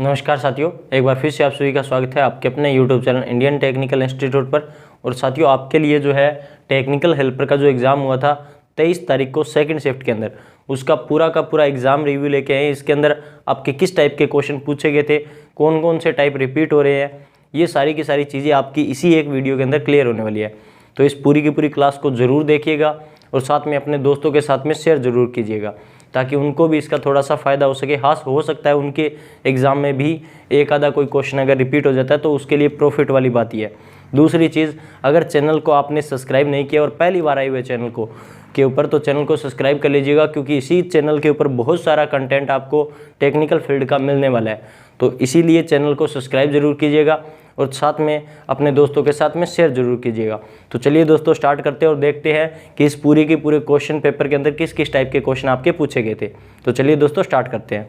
नमस्कार साथियों, एक बार फिर से आप सभी का स्वागत है आपके अपने YouTube channel Indian technical institute पर। और साथियों, आपके लिए जो है टेक्निकल हेल्पर का जो एग्ज़ाम हुआ था 23 तारीख को सेकंड शिफ्ट के अंदर, उसका पूरा का पूरा एग्ज़ाम रिव्यू लेके आए। इसके अंदर आपके किस टाइप के क्वेश्चन पूछे गए थे, कौन कौन से टाइप रिपीट हो रहे हैं, ये सारी की सारी चीज़ें आपकी इसी एक वीडियो के अंदर क्लियर होने वाली है। तो इस पूरी की पूरी क्लास को ज़रूर देखिएगा और साथ में अपने दोस्तों के साथ में शेयर ज़रूर कीजिएगा ताकि उनको भी इसका थोड़ा सा फ़ायदा हो सके। हाँ, हो सकता है उनके एग्ज़ाम में भी एक आधा कोई क्वेश्चन अगर रिपीट हो जाता है तो उसके लिए प्रॉफिट वाली बात ही है। दूसरी चीज़, अगर चैनल को आपने सब्सक्राइब नहीं किया और पहली बार आए हुए चैनल को के ऊपर, तो चैनल को सब्सक्राइब कर लीजिएगा क्योंकि इसी चैनल के ऊपर बहुत सारा कंटेंट आपको टेक्निकल फील्ड का मिलने वाला है। तो इसीलिए चैनल को सब्सक्राइब जरूर कीजिएगा और साथ में अपने दोस्तों के साथ में शेयर जरूर कीजिएगा। तो चलिए दोस्तों, स्टार्ट करते हैं और देखते हैं कि इस पूरी की पूरे क्वेश्चन पेपर के अंदर किस किस टाइप के क्वेश्चन आपके पूछे गए थे। तो चलिए दोस्तों, स्टार्ट करते हैं।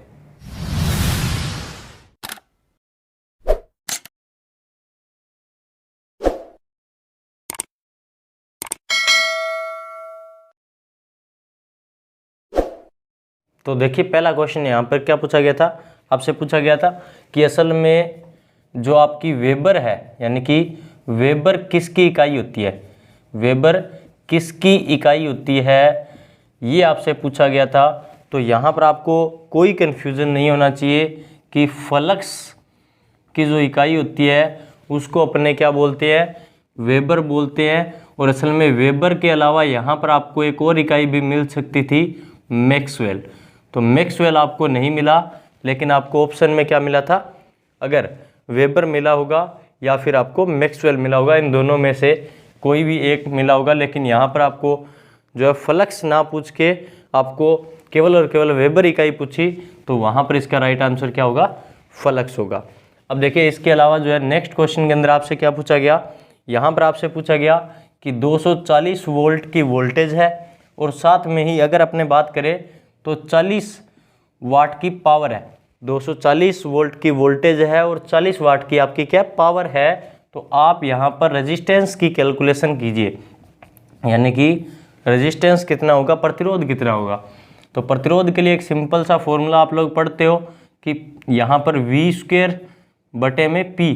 तो देखिए, पहला क्वेश्चन यहाँ पर क्या पूछा गया था, आपसे पूछा गया था कि असल में जो आपकी वेबर है, यानी कि वेबर किसकी इकाई होती है, वेबर किसकी इकाई होती है, ये आपसे पूछा गया था। तो यहाँ पर आपको कोई कन्फ्यूज़न नहीं होना चाहिए कि फ्लक्स की जो इकाई होती है उसको अपने क्या बोलते हैं, वेबर बोलते हैं। और असल में वेबर के अलावा यहाँ पर आपको एक और इकाई भी मिल सकती थी, मैक्सवेल। तो मैक्सवेल आपको नहीं मिला, लेकिन आपको ऑप्शन में क्या मिला था, अगर वेबर मिला होगा या फिर आपको मैक्सवेल मिला होगा, इन दोनों में से कोई भी एक मिला होगा। लेकिन यहाँ पर आपको जो है फ्लक्स ना पूछ के आपको केवल और केवल वेबर इकाई पूछी, तो वहाँ पर इसका राइट आंसर क्या होगा, फ्लक्स होगा। अब देखिए, इसके अलावा जो है नेक्स्ट क्वेश्चन के अंदर आपसे क्या पूछा गया, यहाँ पर आपसे पूछा गया कि 240 वोल्ट की वोल्टेज है और साथ में ही अगर अपने बात करें तो 40 वाट की पावर है। 240 वोल्ट की वोल्टेज है और 40 वाट की आपकी क्या पावर है। तो आप यहाँ पर रेजिस्टेंस की कैलकुलेशन कीजिए, यानी कि रेजिस्टेंस कितना होगा, प्रतिरोध कितना होगा। तो प्रतिरोध के लिए एक सिंपल सा फॉर्मूला आप लोग पढ़ते हो कि यहाँ पर V² बटे में P।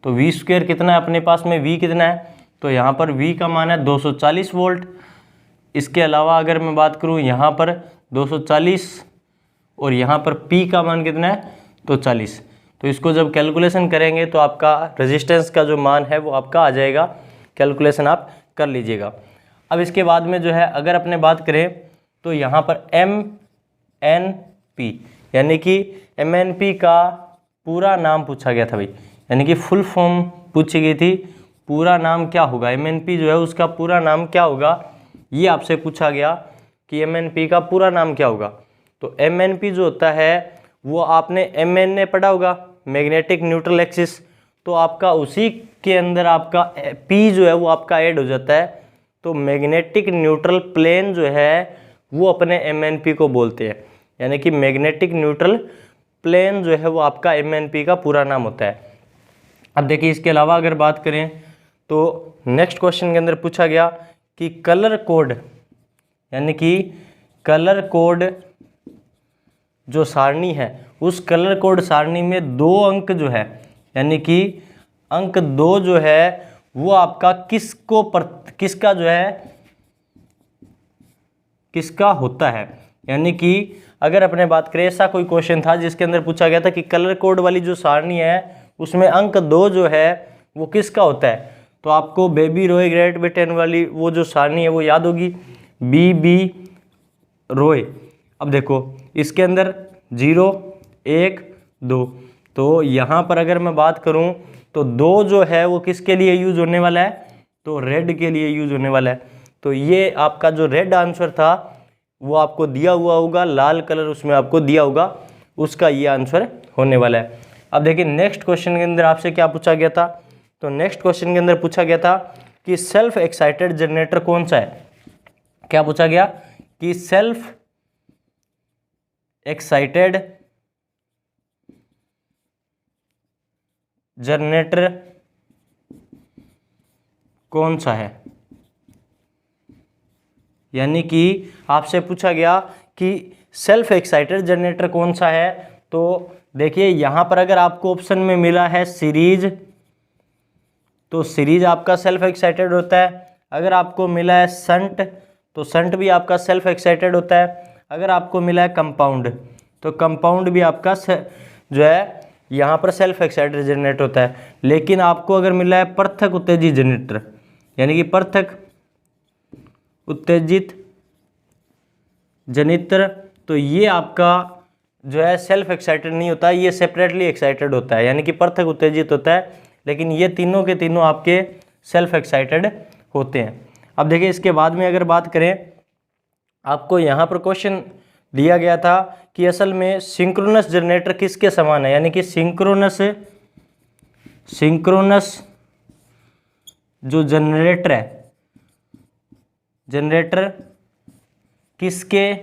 तो V² कितना है अपने पास में, V कितना है, तो यहाँ पर V का मान है 240 वोल्ट। इसके अलावा अगर मैं बात करूँ यहाँ पर 240 और यहाँ पर P का मान कितना है, तो 40। तो इसको जब कैलकुलेशन करेंगे तो आपका रेजिस्टेंस का जो मान है वो आपका आ जाएगा, कैलकुलेशन आप कर लीजिएगा। अब इसके बाद में जो है अगर अपने बात करें तो यहाँ पर MNP, यानी कि MNP का पूरा नाम पूछा गया था भाई, यानी कि फुल फॉर्म पूछी गई थी, पूरा नाम क्या होगा, MNP जो है उसका पूरा नाम क्या होगा, ये आपसे पूछा गया कि MNP का पूरा नाम क्या होगा। तो MNP जो होता है वो आपने MN पढ़ा होगा, मैग्नेटिक न्यूट्रल एक्सिस। तो आपका उसी के अंदर आपका P जो है वो आपका ऐड हो जाता है। तो मैग्नेटिक न्यूट्रल प्लेन जो है वो अपने MNP को बोलते हैं, यानी कि मैग्नेटिक न्यूट्रल प्लेन जो है वो आपका MNP का पूरा नाम होता है। अब देखिए, इसके अलावा अगर बात करें तो नेक्स्ट क्वेश्चन के अंदर पूछा गया कि कलर कोड, यानी कि कलर कोड जो सारणी है उस कलर कोड सारणी में 2 अंक जो है, यानी कि अंक 2 जो है वो आपका किसका जो है, किसका होता है। यानी कि अगर अपने बात करें, ऐसा कोई क्वेश्चन था जिसके अंदर पूछा गया था कि कलर कोड वाली जो सारणी है उसमें अंक 2 जो है वो किसका होता है। तो आपको बेबी रॉय ग्रेट ब्रिटेन वाली वो जो सारणी है वो याद होगी, BB रॉय। अब देखो, इसके अंदर 0 1 2, तो यहाँ पर अगर मैं बात करूँ तो 2 जो है वो किसके लिए यूज होने वाला है, तो रेड के लिए यूज होने वाला है। तो ये आपका जो रेड आंसर था वो आपको दिया हुआ होगा, लाल कलर उसमें आपको दिया होगा, उसका ये आंसर होने वाला है। अब देखिए, नेक्स्ट क्वेश्चन के अंदर आपसे क्या पूछा गया था, तो नेक्स्ट क्वेश्चन के अंदर पूछा गया था कि सेल्फ एक्साइटेड जनरेटर कौन सा है। क्या पूछा गया कि सेल्फ एक्साइटेड जनरेटर कौन सा है, यानी कि आपसे पूछा गया कि सेल्फ एक्साइटेड जनरेटर कौन सा है। तो देखिए यहाँ पर अगर आपको ऑप्शन में मिला है सीरीज, तो सीरीज आपका सेल्फ एक्साइटेड होता है। अगर आपको मिला है शंट, तो शंट भी आपका सेल्फ एक्साइटेड होता है। अगर आपको मिला है कंपाउंड, तो कंपाउंड भी आपका जो है यहाँ पर सेल्फ एक्साइटेड जनरेट होता है। लेकिन आपको अगर मिला है पृथक उत्तेजित जनरेटर, यानी कि पृथक उत्तेजित जनित्र, तो ये आपका जो है सेल्फ एक्साइटेड नहीं होता, ये सेपरेटली एक्साइटेड होता है, यानी कि पृथक उत्तेजित होता है। लेकिन ये तीनों के तीनों आपके सेल्फ एक्साइटेड होते हैं। अब देखिए इसके बाद में अगर बात करें, आपको यहाँ पर क्वेश्चन दिया गया था कि असल में सिंक्रोनस जनरेटर किसके समान है, यानी कि सिंक्रोनस जो जनरेटर है, जनरेटर किसके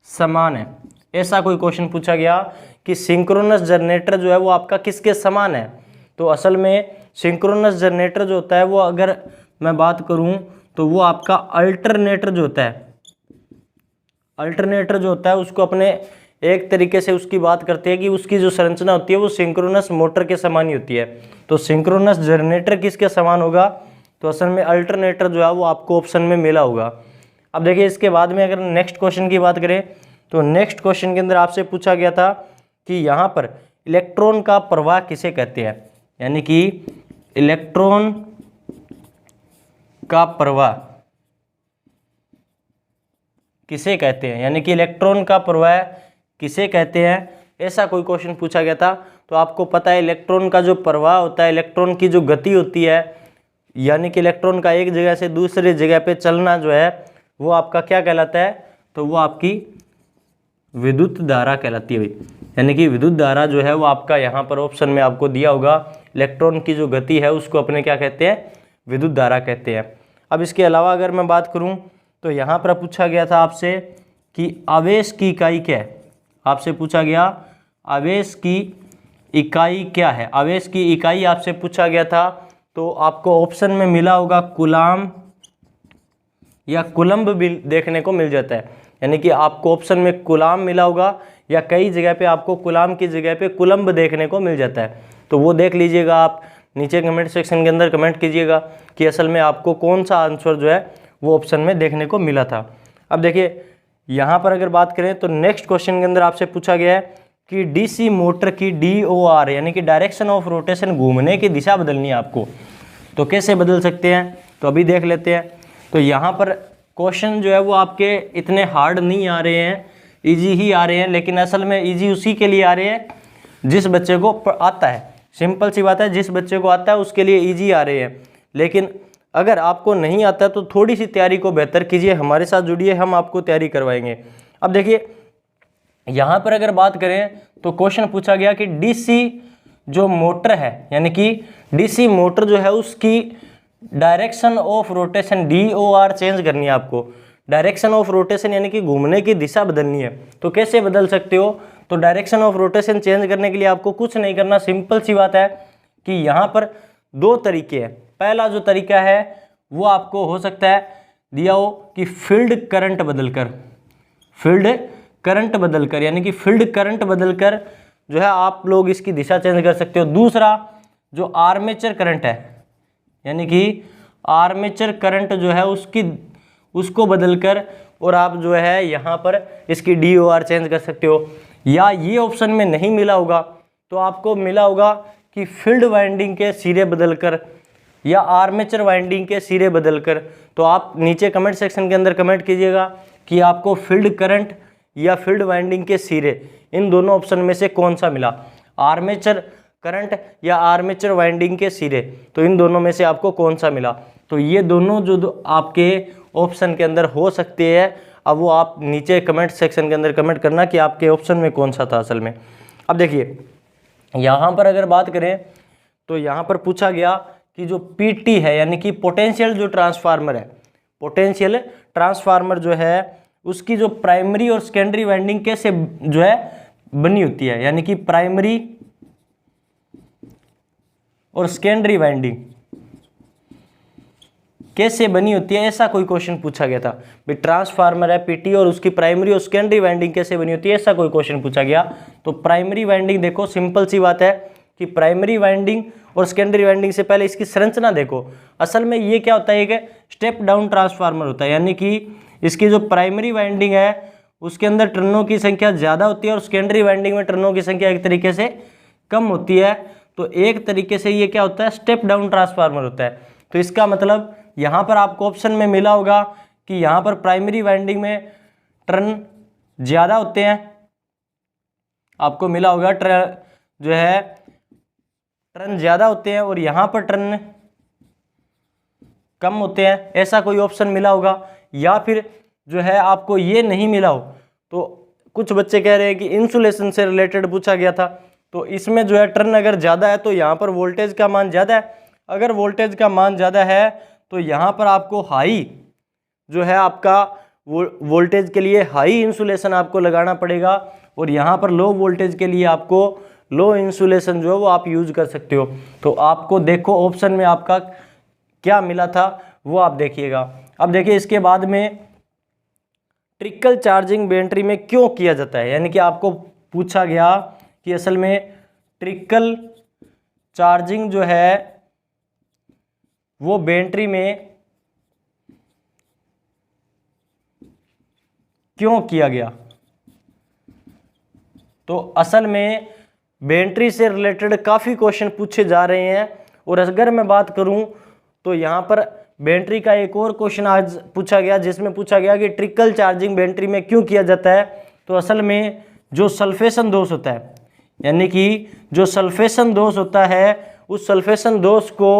समान है। ऐसा कोई क्वेश्चन पूछा गया कि सिंक्रोनस जनरेटर जो है वो आपका किसके समान है। तो असल में सिंक्रोनस जनरेटर जो होता है वो, अगर मैं बात करूं तो वो आपका अल्टरनेटर जो होता है, अल्टरनेटर जो होता है उसको अपने एक तरीके से उसकी बात करते हैं कि उसकी जो संरचना होती है वो सिंक्रोनस मोटर के समान ही होती है। तो सिंक्रोनस जनरेटर किसके समान होगा, तो असल में अल्टरनेटर जो है वो आपको ऑप्शन में मिला होगा। अब देखिए इसके बाद में अगर नेक्स्ट क्वेश्चन की बात करें, तो नेक्स्ट क्वेश्चन के अंदर आपसे पूछा गया था कि यहाँ पर इलेक्ट्रॉन का प्रवाह किसे कहते हैं, यानी कि इलेक्ट्रॉन का प्रवाह किसे कहते हैं, यानी कि इलेक्ट्रॉन का प्रवाह किसे कहते हैं, ऐसा कोई क्वेश्चन पूछा गया था। तो आपको पता है इलेक्ट्रॉन का जो प्रवाह होता है, इलेक्ट्रॉन की जो गति होती है, यानी कि इलेक्ट्रॉन का एक जगह से दूसरे जगह पे चलना जो है वो आपका क्या कहलाता है, तो वो आपकी विद्युत धारा कहलाती है भाई। यानी कि विद्युत धारा जो है वो आपका यहाँ पर ऑप्शन में आपको दिया होगा, इलेक्ट्रॉन की जो गति है उसको अपने क्या कहते हैं, विद्युत धारा कहते हैं। अब इसके अलावा अगर मैं बात करूँ तो यहाँ पर पूछा गया था आपसे कि आवेश की इकाई क्या है, आपसे पूछा गया आवेश की इकाई क्या है, आवेश की इकाई आपसे पूछा गया था। तो आपको ऑप्शन में मिला होगा कूलाम या कूलम्ब भी देखने को मिल जाता है, यानी कि आपको ऑप्शन में कूलाम मिला होगा या कई जगह पे आपको कूलाम की जगह पे कूलम्ब देखने को मिल जाता है। तो वो देख लीजिएगा, आप नीचे कमेंट सेक्शन के अंदर कमेंट कीजिएगा कि असल में आपको कौन सा आंसर जो है वो ऑप्शन में देखने को मिला था। अब देखिए यहाँ पर अगर बात करें तो नेक्स्ट क्वेश्चन के अंदर आपसे पूछा गया है कि डीसी मोटर की DOR यानी कि डायरेक्शन ऑफ रोटेशन, घूमने की दिशा बदलनी है आपको, तो कैसे बदल सकते हैं, तो अभी देख लेते हैं। तो यहाँ पर क्वेश्चन जो है वो आपके इतने हार्ड नहीं आ रहे हैं, इजी ही आ रहे हैं। लेकिन असल में इजी उसी के लिए आ रहे हैं जिस बच्चे को आता है, सिंपल सी बात है, जिस बच्चे को आता है उसके लिए इजी आ रहे हैं। लेकिन अगर आपको नहीं आता तो थोड़ी सी तैयारी को बेहतर कीजिए, हमारे साथ जुड़िए, हम आपको तैयारी करवाएंगे। अब देखिए यहाँ पर अगर बात करें तो क्वेश्चन पूछा गया कि डीसी जो मोटर है, यानी कि डीसी मोटर जो है उसकी direction of rotation DOR change करनी है आपको। डायरेक्शन ऑफ रोटेशन यानी कि घूमने की दिशा बदलनी है, तो कैसे बदल सकते हो, तो डायरेक्शन ऑफ रोटेशन चेंज करने के लिए आपको कुछ नहीं करना, सिंपल सी बात है कि यहाँ पर दो तरीके हैं। पहला जो तरीका है वो आपको हो सकता है दिया हो कि फील्ड करंट बदलकर, यानी कि फील्ड करंट बदलकर जो है आप लोग इसकी दिशा चेंज कर सकते हो। दूसरा जो आर्मेचर करंट है, यानी कि आर्मेचर करंट जो है उसको बदलकर और आप जो है यहाँ पर इसकी DOR चेंज कर सकते हो। या ये ऑप्शन में नहीं मिला होगा तो आपको मिला होगा कि फील्ड वाइंडिंग के सिरे बदलकर या आर्मेचर वाइंडिंग के सिरे बदलकर। तो आप नीचे कमेंट सेक्शन के अंदर कमेंट कीजिएगा कि आपको फील्ड करंट या फील्ड वाइंडिंग के सिरे, इन दोनों ऑप्शन में से कौन सा मिला, आर्मेचर करंट या आर्मेचर वाइंडिंग के सिरे, तो इन दोनों में से आपको कौन सा मिला। तो ये दोनों जो आपके ऑप्शन के अंदर हो सकते हैं, अब वो आप नीचे कमेंट सेक्शन के अंदर कमेंट करना कि आपके ऑप्शन में कौन सा था असल में। अब देखिए यहाँ पर अगर बात करें तो यहाँ पर पूछा गया कि जो PT है, यानी कि पोटेंशियल जो ट्रांसफार्मर है, पोटेंशियल ट्रांसफार्मर जो है उसकी जो प्राइमरी और सेकेंडरी वाइंडिंग कैसे जो है बनी होती है, यानी कि प्राइमरी और सेकेंडरी वाइंडिंग कैसे बनी होती है, ऐसा कोई क्वेश्चन पूछा गया था। भाई ट्रांसफार्मर है पीटी और उसकी प्राइमरी और सेकेंडरी वाइंडिंग कैसे बनी होती है, ऐसा कोई क्वेश्चन पूछा गया। तो प्राइमरी वाइंडिंग देखो, सिंपल सी बात है कि प्राइमरी वाइंडिंग और सेकेंडरी वाइंडिंग से पहले इसकी संरचना देखो। असल में ये क्या होता है, एक स्टेप डाउन ट्रांसफार्मर होता है, यानी कि इसकी जो प्राइमरी वाइंडिंग है उसके अंदर टर्नों की संख्या ज़्यादा होती है और सेकेंडरी वाइंडिंग में टर्नों की संख्या एक तरीके से कम होती है। तो एक तरीके से ये क्या होता है, स्टेप डाउन ट्रांसफार्मर होता है। तो इसका मतलब यहाँ पर आपको ऑप्शन में मिला होगा कि यहाँ पर प्राइमरी वाइंडिंग में टर्न ज़्यादा होते हैं, आपको मिला होगा जो है टर्न ज़्यादा होते हैं और यहाँ पर टर्न कम होते हैं, ऐसा कोई ऑप्शन मिला होगा। या फिर जो है आपको ये नहीं मिला हो, तो कुछ बच्चे कह रहे हैं कि इंसुलेशन से रिलेटेड पूछा गया था, तो इसमें जो है टर्न अगर ज़्यादा है तो यहाँ पर वोल्टेज का मान ज़्यादा है। अगर वोल्टेज का मान ज़्यादा है तो यहाँ पर आपको हाई जो है आपका वोल्टेज के लिए हाई इंसुलेशन आपको लगाना पड़ेगा और यहाँ पर लो वोल्टेज के लिए आपको लो इंसुलेशन जो है वो आप यूज कर सकते हो। तो आपको देखो ऑप्शन में आपका क्या मिला था वो आप देखिएगा। अब देखिए इसके बाद में ट्रिकल चार्जिंग बैटरी में क्यों किया जाता है, यानी कि आपको पूछा गया कि असल में ट्रिकल चार्जिंग जो है वो बैटरी में क्यों किया गया। तो असल में बैटरी से रिलेटेड काफ़ी क्वेश्चन पूछे जा रहे हैं और अगर मैं बात करूं तो यहाँ पर बैटरी का एक और क्वेश्चन आज पूछा गया जिसमें पूछा गया कि ट्रिकल चार्जिंग बैटरी में क्यों किया जाता है। तो असल में जो सल्फेशन दोष होता है, यानी कि जो सल्फेशन दोष होता है उस सल्फेशन दोष को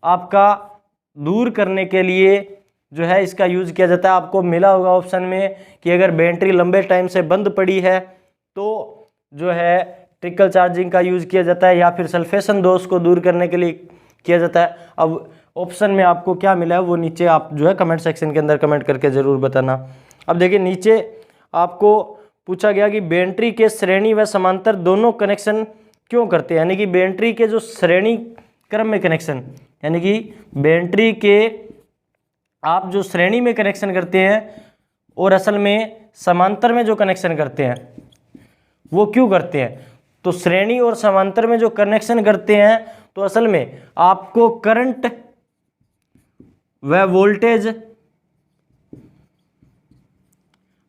आपका दूर करने के लिए जो है इसका यूज़ किया जाता है। आपको मिला होगा ऑप्शन में कि अगर बैटरी लंबे टाइम से बंद पड़ी है तो जो है ट्रिकल चार्जिंग का यूज़ किया जाता है या फिर सल्फेशन दोष को दूर करने के लिए किया जाता है। अब ऑप्शन में आपको क्या मिला है वो नीचे आप जो है कमेंट सेक्शन के अंदर कमेंट करके ज़रूर बताना। अब देखिए नीचे आपको पूछा गया कि बैटरी के श्रेणी व समांतर दोनों कनेक्शन क्यों करते हैं, यानी कि बैटरी के जो श्रेणी क्रम में कनेक्शन, यानी कि बैटरी के आप जो श्रेणी में कनेक्शन करते हैं और असल में समांतर में जो कनेक्शन करते हैं वो क्यों करते हैं। तो श्रेणी और समांतर में जो कनेक्शन करते हैं तो असल में आपको करंट व वोल्टेज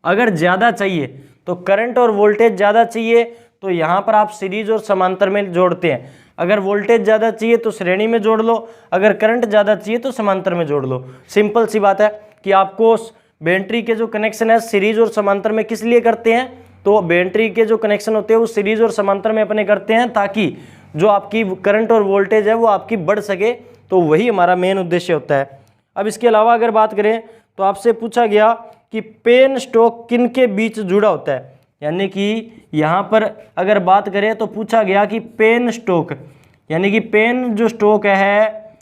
अगर ज़्यादा चाहिए तो करंट और वोल्टेज ज़्यादा चाहिए तो यहाँ पर आप सीरीज और समांतर में जोड़ते हैं। अगर वोल्टेज ज़्यादा चाहिए तो श्रेणी में जोड़ लो, अगर करंट ज़्यादा चाहिए तो समांतर में जोड़ लो। सिंपल सी बात है कि आपको बैटरी के जो कनेक्शन है सीरीज और समांतर में किस लिए करते हैं, तो बैटरी के जो कनेक्शन होते हैं वो सीरीज और समांतर में अपने करते हैं ताकि जो आपकी करंट और वोल्टेज है वो आपकी बढ़ सके, तो वही हमारा मेन उद्देश्य होता है। अब इसके अलावा अगर बात करें तो आपसे पूछा गया कि पेन स्टॉक किन के बीच जुड़ा होता है, यानी कि यहाँ पर अगर बात करें तो पूछा गया कि पेन स्टॉक, यानी कि पेन जो स्टॉक है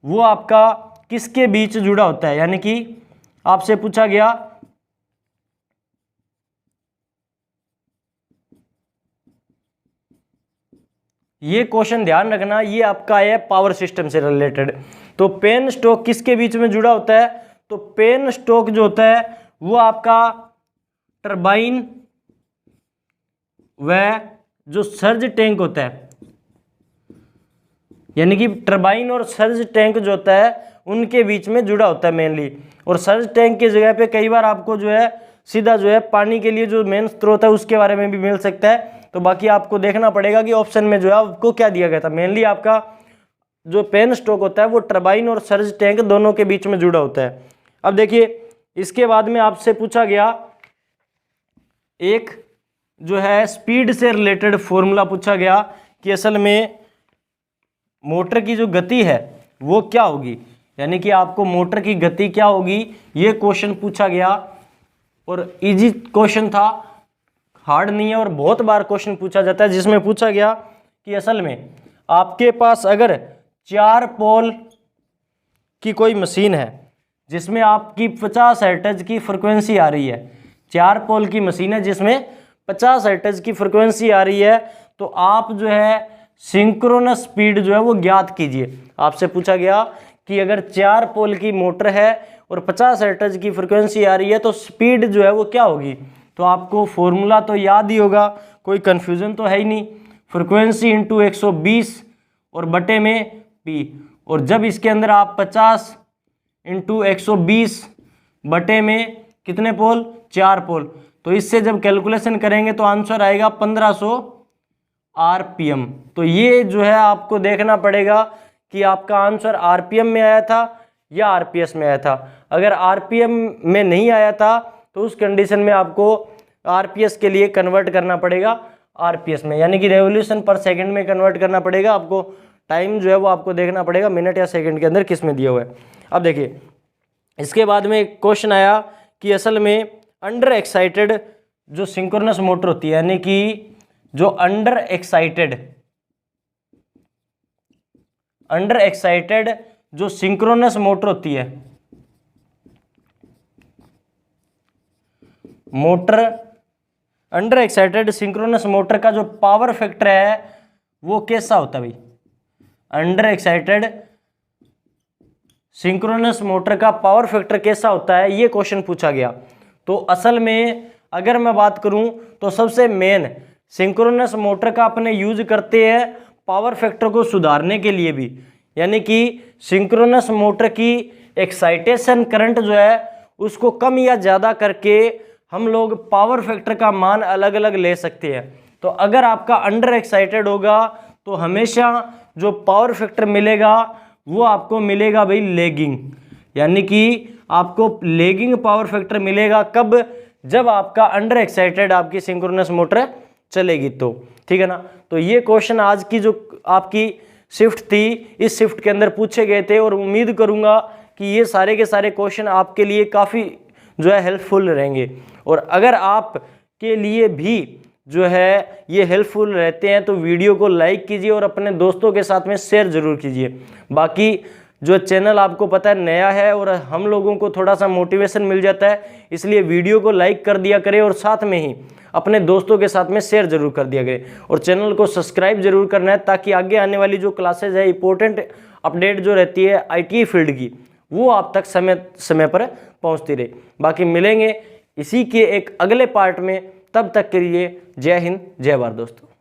वो आपका किसके बीच जुड़ा होता है, यानी कि आपसे पूछा गया ये क्वेश्चन ध्यान रखना, ये आपका है पावर सिस्टम से रिलेटेड। तो पेन स्टॉक किसके बीच में जुड़ा होता है, तो पेन स्टॉक जो होता है वो आपका टरबाइन व जो सर्ज टैंक होता है, यानी कि टरबाइन और सर्ज टैंक जो होता है उनके बीच में जुड़ा होता है मेनली। और सर्ज टैंक की जगह पे कई बार आपको जो है सीधा जो है पानी के लिए जो मेन स्रोत है उसके बारे में भी मिल सकता है। तो बाकी आपको देखना पड़ेगा कि ऑप्शन में जो है आपको क्या दिया गया था। मेनली आपका जो पेन स्टॉक होता है वो टरबाइन और सर्ज टैंक दोनों के बीच में जुड़ा होता है। अब देखिए इसके बाद में आपसे पूछा गया एक जो है स्पीड से रिलेटेड फॉर्मूला पूछा गया कि असल में मोटर की जो गति है वो क्या होगी, यानी कि आपको मोटर की गति क्या होगी ये क्वेश्चन पूछा गया। और इजी क्वेश्चन था, हार्ड नहीं है और बहुत बार क्वेश्चन पूछा जाता है, जिसमें पूछा गया कि असल में आपके पास अगर 4 पोल की कोई मशीन है जिसमें आपकी 50 हर्ट्ज की फ्रिक्वेंसी आ रही है, 4 पोल की मशीन है जिसमें 50 हर्ट्ज की फ्रिक्वेंसी आ रही है, तो आप जो है सिंक्रोनस स्पीड जो है वो ज्ञात कीजिए। आपसे पूछा गया कि अगर 4 पोल की मोटर है और 50 हर्ट्ज की फ्रिक्वेंसी आ रही है तो स्पीड जो है वो क्या होगी। तो आपको फॉर्मूला तो याद ही होगा, कोई कंफ्यूजन तो है ही नहीं, फ्रिक्वेंसी इंटू 120 और बटे में पी। और जब इसके अंदर आप 50 इंटू 120 बटे में कितने पोल, 4 पोल, तो इससे जब कैलकुलेशन करेंगे तो आंसर आएगा 1500 आरपीएम। तो ये जो है आपको देखना पड़ेगा कि आपका आंसर आरपीएम में आया था या आरपीएस में आया था। अगर आरपीएम में नहीं आया था तो उस कंडीशन में आपको आरपीएस के लिए कन्वर्ट करना पड़ेगा आरपीएस में, यानी कि रेवोल्यूशन पर सेकंड में कन्वर्ट करना पड़ेगा आपको। टाइम जो है वो आपको देखना पड़ेगा मिनट या सेकंड के अंदर किस में दिया हुआ है। अब देखिए इसके बाद में एक क्वेश्चन आया कि असल में अंडर एक्साइटेड जो सिंक्रोनस मोटर होती है, यानी कि जो अंडर एक्साइटेड जो सिंक्रोनस मोटर होती है, motor under excited synchronous motor का जो पावर फैक्टर है वो कैसा होता है भाई। अंडर एक्साइटेड सिंक्रोनस मोटर का पावर फैक्टर कैसा होता है, ये क्वेश्चन पूछा गया। तो असल में अगर मैं बात करूं तो सबसे मेन सिंक्रोनस मोटर का अपने यूज करते हैं पावर फैक्टर को सुधारने के लिए भी, यानी कि सिंक्रोनस मोटर की एक्साइटेशन करंट जो है उसको कम या ज़्यादा करके हम लोग पावर फैक्टर का मान अलग अलग ले सकते हैं। तो अगर आपका अंडर एक्साइटेड होगा तो हमेशा जो पावर फैक्टर मिलेगा वो आपको मिलेगा भाई लेगिंग, यानी कि आपको लेगिंग पावर फैक्टर मिलेगा कब, जब आपका अंडर एक्साइटेड आपकी सिंक्रोनस मोटर चलेगी तो, ठीक है ना। तो ये क्वेश्चन आज की जो आपकी शिफ्ट थी इस शिफ्ट के अंदर पूछे गए थे और उम्मीद करूंगा कि ये सारे के सारे क्वेश्चन आपके लिए काफ़ी जो है हेल्पफुल रहेंगे। और अगर आप के लिए भी जो है ये हेल्पफुल रहते हैं तो वीडियो को लाइक कीजिए और अपने दोस्तों के साथ में शेयर जरूर कीजिए। बाकी जो चैनल आपको पता है नया है और हम लोगों को थोड़ा सा मोटिवेशन मिल जाता है, इसलिए वीडियो को लाइक कर दिया करें और साथ में ही अपने दोस्तों के साथ में शेयर जरूर कर दिया करें और चैनल को सब्सक्राइब जरूर करना है ताकि आगे आने वाली जो क्लासेज है इंपॉर्टेंट अपडेट जो रहती है आईटी फील्ड की वो आप तक समय पर पहुंचती रहे। बाकी मिलेंगे इसी के एक अगले पार्ट में, तब तक के लिए जय हिंद जय भारत दोस्तों।